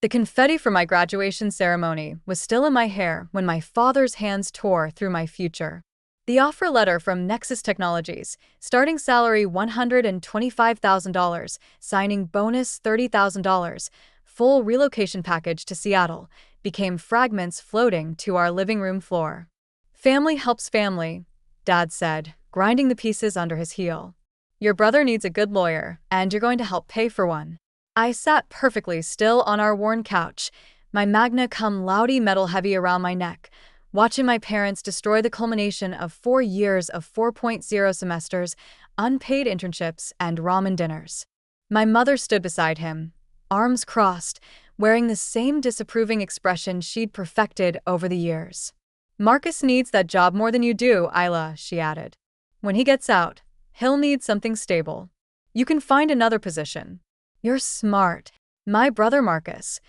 The confetti from my graduation ceremony was still in my hair when my father's hands tore through my future. The offer letter from Nexus Technologies, starting salary $125,000, signing bonus $30,000, full relocation package to Seattle, became fragments floating to our living room floor. Family helps family, Dad said, grinding the pieces under his heel. Your brother needs a good lawyer, and you're going to help pay for one. I sat perfectly still on our worn couch, my magna cum laude medal heavy around my neck, watching my parents destroy the culmination of 4 years of 4.0 semesters, unpaid internships, and ramen dinners. My mother stood beside him, arms crossed, wearing the same disapproving expression she'd perfected over the years. Marcus needs that job more than you do, Isla, she added. When he gets out, he'll need something stable. You can find another position. You're smart. My brother Marcus,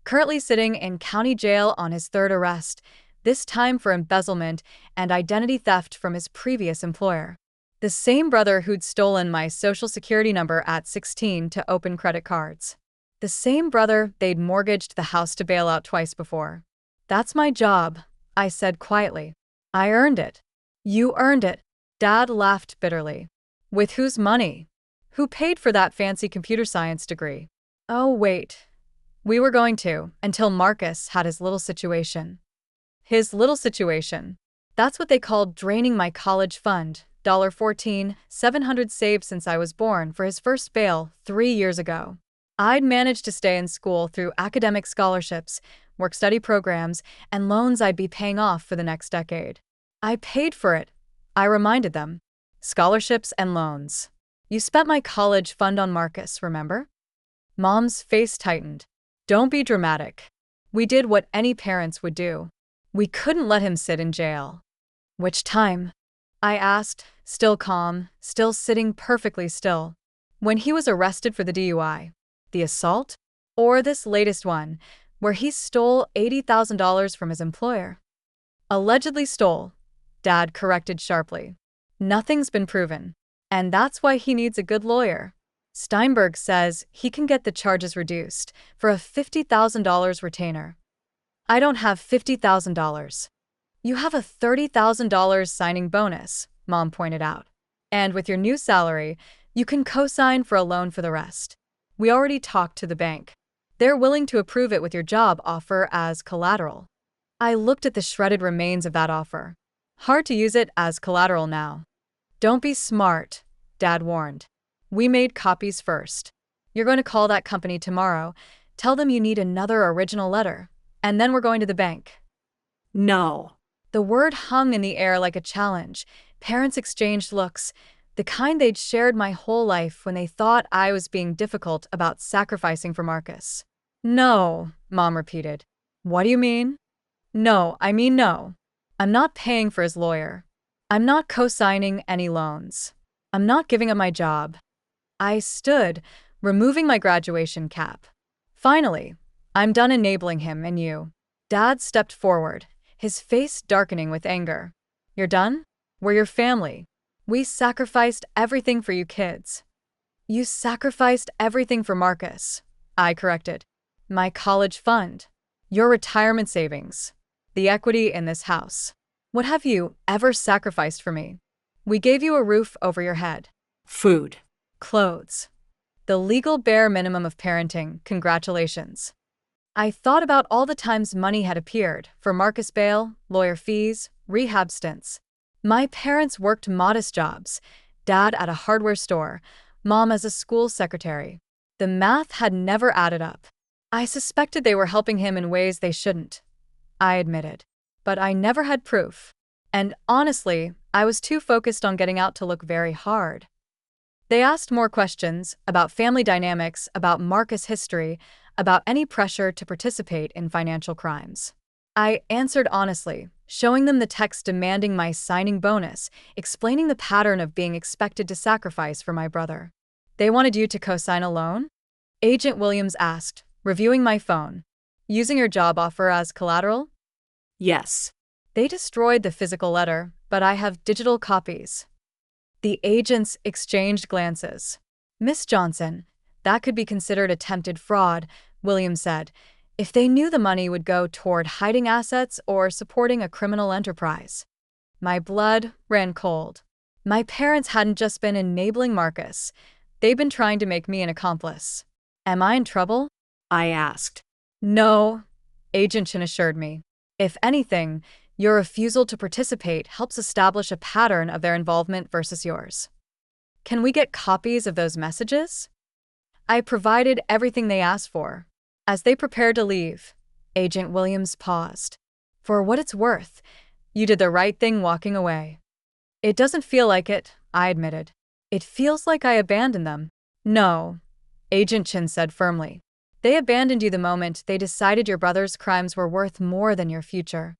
currently sitting in county jail on his third arrest, this time for embezzlement and identity theft from his previous employer. The same brother who'd stolen my social security number at 16 to open credit cards. The same brother they'd mortgaged the house to bail out twice before. That's my job, I said quietly. I earned it. You earned it. Dad laughed bitterly. With whose money? Who paid for that fancy computer science degree? Oh, wait. We were going to, until Marcus had his little situation. His little situation. That's what they called draining my college fund, $14,700 saved since I was born for his first bail 3 years ago. I'd managed to stay in school through academic scholarships, work-study programs, and loans I'd be paying off for the next decade. I paid for it, I reminded them. Scholarships and loans. You spent my college fund on Marcus, remember? Mom's face tightened. Don't be dramatic. We did what any parents would do. We couldn't let him sit in jail. Which time? I asked, still calm, still sitting perfectly still. When he was arrested for the DUI. The assault? Or this latest one, where he stole $80,000 from his employer? Allegedly stole, Dad corrected sharply. Nothing's been proven. And that's why he needs a good lawyer. Steinberg says he can get the charges reduced for a $50,000 retainer. I don't have $50,000. You have a $30,000 signing bonus, Mom pointed out. And with your new salary, you can co-sign for a loan for the rest. We already talked to the bank. They're willing to approve it with your job offer as collateral. I looked at the shredded remains of that offer. Hard to use it as collateral now. Don't be smart, Dad warned. We made copies first. You're going to call that company tomorrow, tell them you need another original letter, and then we're going to the bank. No. The word hung in the air like a challenge. Parents exchanged looks, the kind they'd shared my whole life when they thought I was being difficult about sacrificing for Marcus. No, Mom repeated. What do you mean? No, I mean no. I'm not paying for his lawyer. I'm not co-signing any loans. I'm not giving up my job. I stood, removing my graduation cap. Finally, I'm done enabling him and you. Dad stepped forward, his face darkening with anger. You're done? We're your family. We sacrificed everything for you kids. You sacrificed everything for Marcus, I corrected. My college fund. Your retirement savings. The equity in this house. What have you ever sacrificed for me? We gave you a roof over your head. Food. Clothes. The legal bare minimum of parenting, congratulations. I thought about all the times money had appeared for Marcus bail, lawyer fees, rehab stints. My parents worked modest jobs, Dad at a hardware store, Mom as a school secretary. The math had never added up. I suspected they were helping him in ways they shouldn't, I admitted. But I never had proof. And honestly, I was too focused on getting out to look very hard. They asked more questions about family dynamics, about Marcus' history, about any pressure to participate in financial crimes. I answered honestly, showing them the text demanding my signing bonus, explaining the pattern of being expected to sacrifice for my brother. They wanted you to co-sign a loan? Agent Williams asked, reviewing my phone. Using your job offer as collateral? Yes. They destroyed the physical letter, but I have digital copies. The agents exchanged glances. Miss Johnson, that could be considered attempted fraud, Williams said, if they knew the money would go toward hiding assets or supporting a criminal enterprise. My blood ran cold. My parents hadn't just been enabling Marcus, they'd been trying to make me an accomplice. Am I in trouble? I asked. No, Agent Chin assured me. If anything, your refusal to participate helps establish a pattern of their involvement versus yours. Can we get copies of those messages? I provided everything they asked for. As they prepared to leave, Agent Williams paused. For what it's worth, you did the right thing walking away. It doesn't feel like it, I admitted. It feels like I abandoned them. No, Agent Chin said firmly. They abandoned you the moment they decided your brother's crimes were worth more than your future.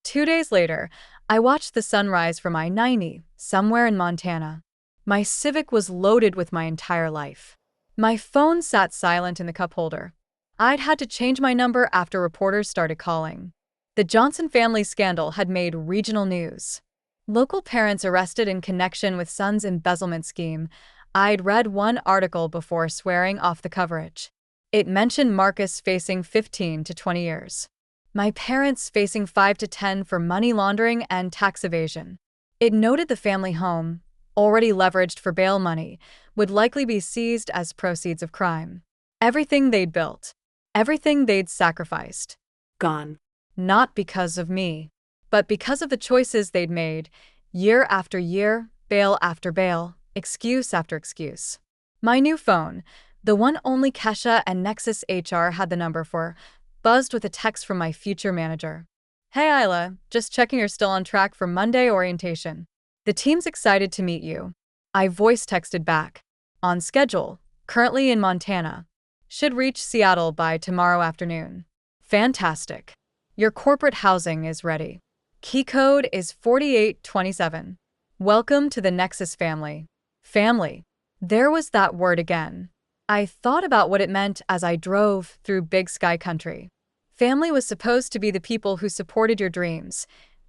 2 days later, I watched the sunrise from I-90, somewhere in Montana. My Civic was loaded with my entire life. My phone sat silent in the cup holder. I'd had to change my number after reporters started calling. The Johnson family scandal had made regional news. Local parents arrested in connection with son's embezzlement scheme. I'd read one article before swearing off the coverage. It mentioned Marcus facing 15 to 20 years. My parents facing 5 to 10 for money laundering and tax evasion. It noted the family home, already leveraged for bail money, would likely be seized as proceeds of crime. Everything they'd built, everything they'd sacrificed. Gone. Not because of me, but because of the choices they'd made, year after year, bail after bail, excuse after excuse. My new phone, the one only Kesha and Nexus HR had the number for, buzzed with a text from my future manager. Hey Isla, just checking you're still on track for Monday orientation. The team's excited to meet you. I voice texted back. On schedule, currently in Montana. Should reach Seattle by tomorrow afternoon. Fantastic. Your corporate housing is ready. Key code is 4827. Welcome to the Nexus family. Family. There was that word again. I thought about what it meant as I drove through Big Sky Country. Family was supposed to be the people who supported your dreams,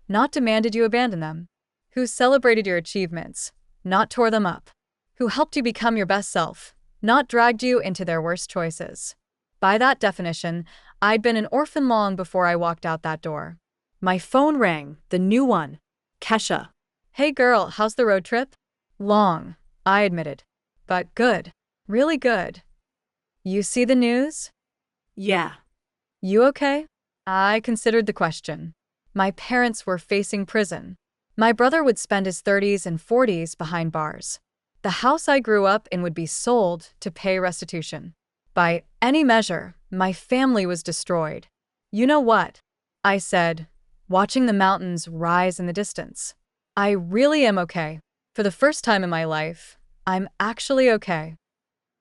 not demanded you abandon them. Who celebrated your achievements, not tore them up. Who helped you become your best self, not dragged you into their worst choices. By that definition, I'd been an orphan long before I walked out that door. My phone rang, the new one. Kesha. Hey girl, how's the road trip? Long, I admitted. But good. Really good. You see the news? Yeah. You okay? I considered the question. My parents were facing prison. My brother would spend his 30s and 40s behind bars. The house I grew up in would be sold to pay restitution. By any measure, my family was destroyed. You know what? I said, watching the mountains rise in the distance. I really am okay. For the first time in my life, I'm actually okay.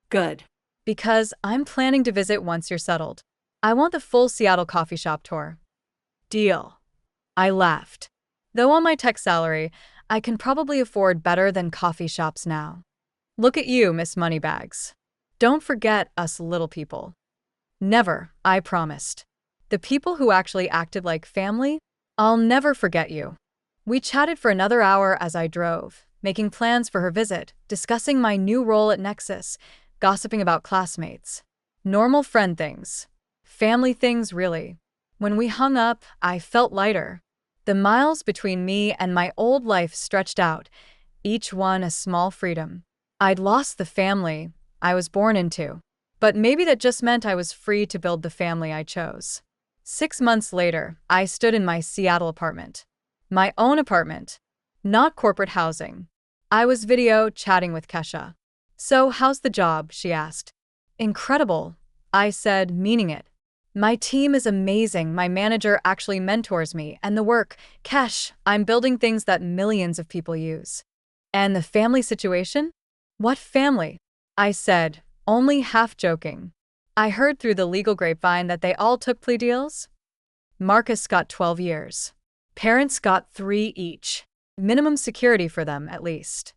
Good. Because I'm planning to visit once you're settled. I want the full Seattle coffee shop tour. Deal. I laughed. Though on my tech salary, I can probably afford better than coffee shops now. Look at you, Miss Moneybags. Don't forget us little people. Never, I promised. The people who actually acted like family, I'll never forget you. We chatted for another hour as I drove, making plans for her visit, discussing my new role at Nexus, gossiping about classmates. Normal friend things. Family things, really. When we hung up, I felt lighter. The miles between me and my old life stretched out, each one a small freedom. I'd lost the family I was born into, but maybe that just meant I was free to build the family I chose. 6 months later, I stood in my Seattle apartment. My own apartment, not corporate housing. I was video chatting with Kesha. So, how's the job? She asked. Incredible, I said, meaning it. My team is amazing. My manager actually mentors me, and the work, Kesh, I'm building things that millions of people use. And the family situation? What family? I said, only half joking. I heard through the legal grapevine that they all took plea deals. Marcus got 12 years. Parents got 3 each. Minimum security for them, at least.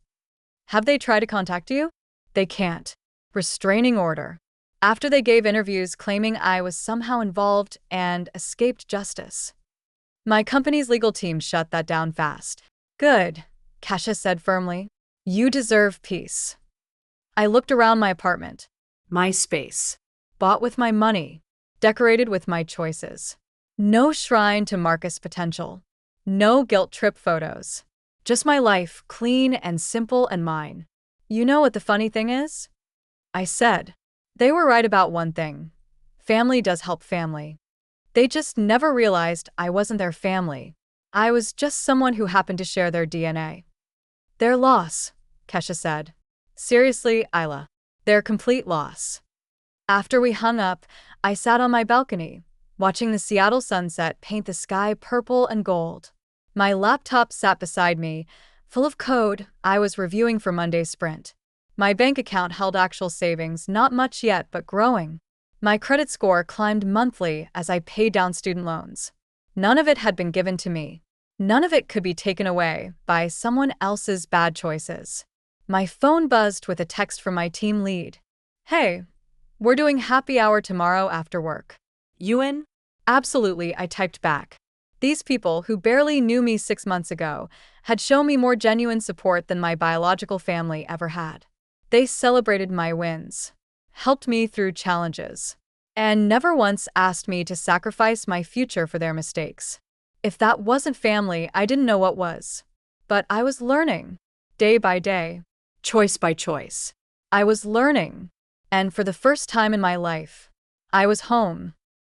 Have they tried to contact you? They can't. Restraining order. After they gave interviews claiming I was somehow involved and escaped justice. My company's legal team shut that down fast. Good, Kesha said firmly. You deserve peace. I looked around my apartment. My space. Bought with my money. decorated with my choices. No shrine to Marcus' potential. No guilt trip photos. Just my life, clean and simple and mine. You know what the funny thing is? I said. They were right about one thing. Family does help family. They just never realized I wasn't their family. I was just someone who happened to share their DNA. Their loss, Kesha said. Seriously, Isla. Their complete loss. After we hung up, I sat on my balcony, watching the Seattle sunset paint the sky purple and gold. My laptop sat beside me, full of code I was reviewing for Monday's sprint. My bank account held actual savings, not much yet, but growing. My credit score climbed monthly as I paid down student loans. None of it had been given to me. None of it could be taken away by someone else's bad choices. My phone buzzed with a text from my team lead. Hey, we're doing happy hour tomorrow after work. You in? Absolutely, I typed back. These people, who barely knew me 6 months ago, had shown me more genuine support than my biological family ever had. They celebrated my wins, helped me through challenges, and never once asked me to sacrifice my future for their mistakes. If that wasn't family, I didn't know what was. But I was learning, day by day. Choice by choice. I was learning, and for the first time in my life, I was home.